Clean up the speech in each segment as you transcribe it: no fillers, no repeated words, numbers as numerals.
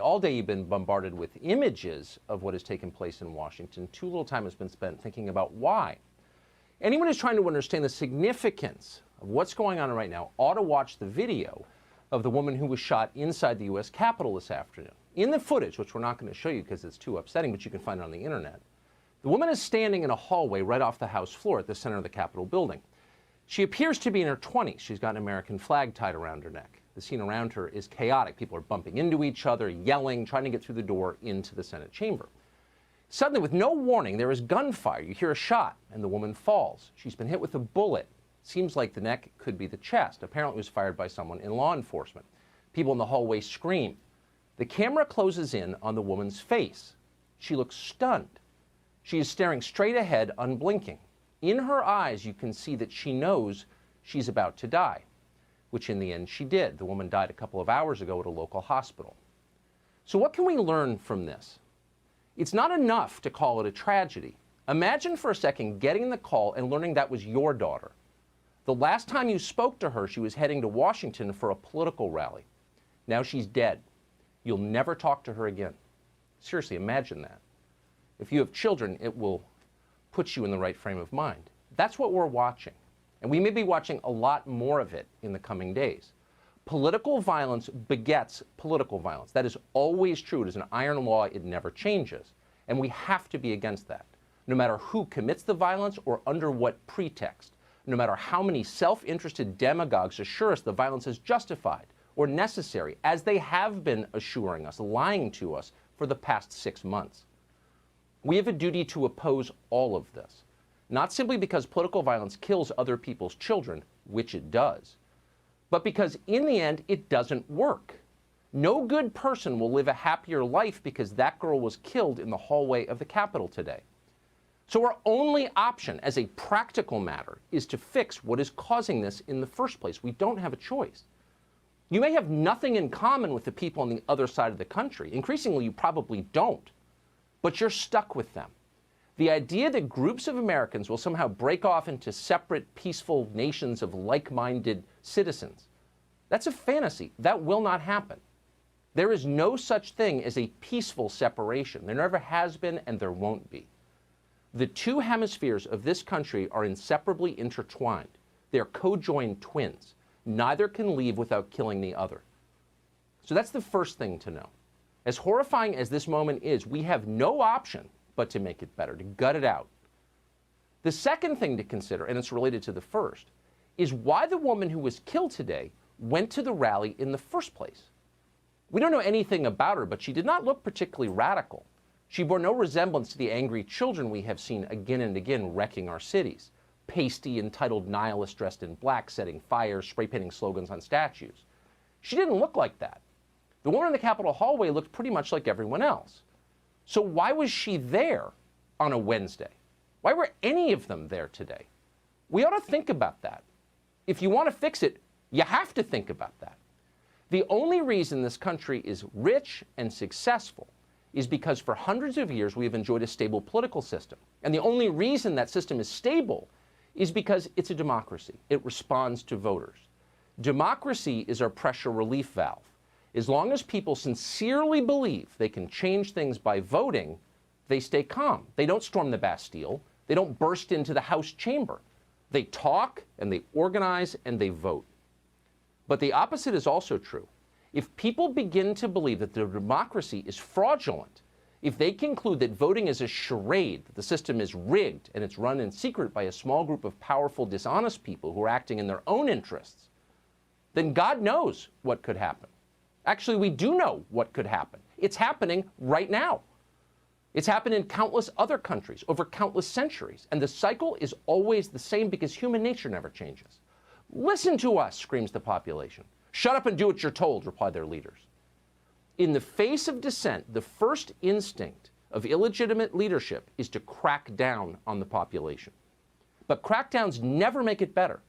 All day you've been bombarded with images of what has taken place in Washington. Too little time has been spent thinking about why. Anyone who's trying to understand the significance of what's going on right now ought to watch the video of the woman who was shot inside the U.S. Capitol this afternoon. In the footage, which we're not going to show you because it's too upsetting, but you can find it on the internet, the woman is standing in a hallway right off the House floor at the center of the Capitol building. She appears to be in her 20s. She's got an American flag tied around her neck. The scene around her is chaotic. People are bumping into each other, yelling, trying to get through the door into the Senate chamber. Suddenly, with no warning, there is gunfire. You hear a shot, and the woman falls. She's been hit with a bullet. Seems like the neck could be the chest. Apparently, it was fired by someone in law enforcement. People in the hallway scream. The camera closes in on the woman's face. She looks stunned. She is staring straight ahead, unblinking. In her eyes, you can see that she knows she's about to die, which in the end she did. The woman died a couple of hours ago at a local hospital. So what can we learn from this? It's not enough to call it a tragedy. Imagine for a second getting the call and learning that was your daughter. The last time you spoke to her, she was heading to Washington for a political rally. Now she's dead. You'll never talk to her again. Seriously, imagine that. If you have children, it will put you in the right frame of mind. That's what we're watching. And we may be watching a lot more of it in the coming days. Political violence begets political violence. That is always true. It is an iron law. It never changes. And we have to be against that, no matter who commits the violence or under what pretext, no matter how many self-interested demagogues assure us the violence is justified or necessary, as they have been assuring us, lying to us for the past 6 months. We have a duty to oppose all of this. Not simply because political violence kills other people's children, which it does, but because in the end, it doesn't work. No good person will live a happier life because that girl was killed in the hallway of the Capitol today. So our only option as a practical matter is to fix what is causing this in the first place. We don't have a choice. You may have nothing in common with the people on the other side of the country. Increasingly, you probably don't, but you're stuck with them. The idea that groups of Americans will somehow break off into separate, peaceful nations of like-minded citizens, that's a fantasy. That will not happen. There is no such thing as a peaceful separation. There never has been, and there won't be. The two hemispheres of this country are inseparably intertwined. They're co-joined twins. Neither can leave without killing the other. So that's the first thing to know. As horrifying as this moment is, we have no option but to make it better, to gut it out. The second thing to consider, and it's related to the first, is why the woman who was killed today went to the rally in the first place. We don't know anything about her, but she did not look particularly radical. She bore no resemblance to the angry children we have seen again and again wrecking our cities. Pasty, entitled nihilists dressed in black, setting fires, spray painting slogans on statues. She didn't look like that. The woman in the Capitol hallway looked pretty much like everyone else. So why was she there on a Wednesday? Why were any of them there today? We ought to think about that. If you want to fix it, you have to think about that. The only reason this country is rich and successful is because for hundreds of years we have enjoyed a stable political system. And the only reason that system is stable is because it's a democracy. It responds to voters. Democracy is our pressure relief valve. As long as people sincerely believe they can change things by voting, they stay calm. They don't storm the Bastille. They don't burst into the House chamber. They talk and they organize and they vote. But the opposite is also true. If people begin to believe that their democracy is fraudulent, if they conclude that voting is a charade, that the system is rigged and it's run in secret by a small group of powerful, dishonest people who are acting in their own interests, then God knows what could happen. Actually, we do know what could happen. It's happening right now. It's happened in countless other countries over countless centuries. And the cycle is always the same because human nature never changes. Listen to us, screams the population. Shut up and do what you're told, reply their leaders. In the face of dissent, the first instinct of illegitimate leadership is to crack down on the population. But crackdowns never make it better.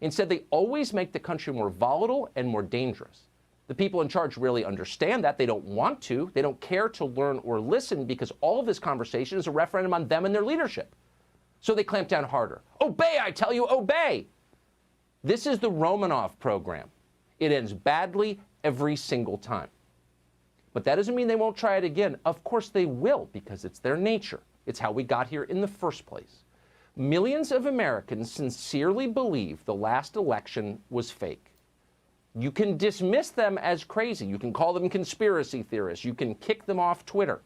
Instead, they always make the country more volatile and more dangerous. The people in charge really understand that. They don't want to. They don't care to learn or listen because all of this conversation is a referendum on them and their leadership. So they clamp down harder. Obey, I tell you, obey. This is the Romanov program. It ends badly every single time. But that doesn't mean they won't try it again. Of course they will, because it's their nature. It's how we got here in the first place. Millions of Americans sincerely believe the last election was fake. You can dismiss them as crazy. You can call them conspiracy theorists. You can kick them off Twitter.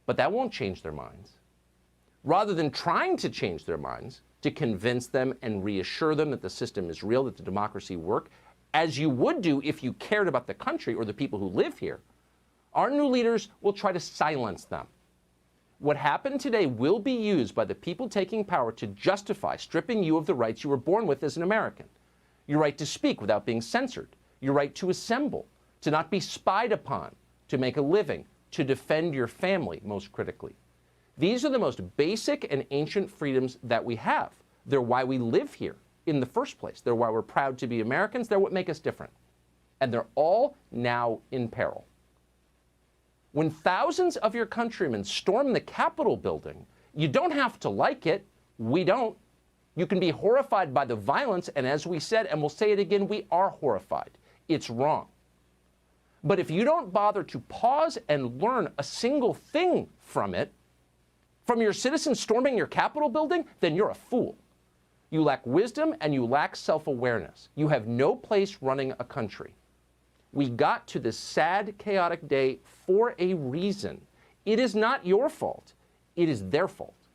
But that won't change their minds. Rather than trying to change their minds, to convince them and reassure them that the system is real, that the democracy works, as you would do if you cared about the country or the people who live here, our new leaders will try to silence them. What happened today will be used by the people taking power to justify stripping you of the rights you were born with as an American. Your right to speak without being censored, your right to assemble, to not be spied upon, to make a living, to defend your family, most critically. These are the most basic and ancient freedoms that we have. They're why we live here in the first place. They're why we're proud to be Americans. They're what make us different. And they're all now in peril. When thousands of your countrymen storm the Capitol building, you don't have to like it. We don't. You can be horrified by the violence, and as we said, and we'll say it again, we are horrified. It's wrong. But if you don't bother to pause and learn a single thing from it, from your citizens storming your Capitol building, then you're a fool. You lack wisdom and you lack self-awareness. You have no place running a country. We got to this sad, chaotic day for a reason. It is not your fault. It is their fault.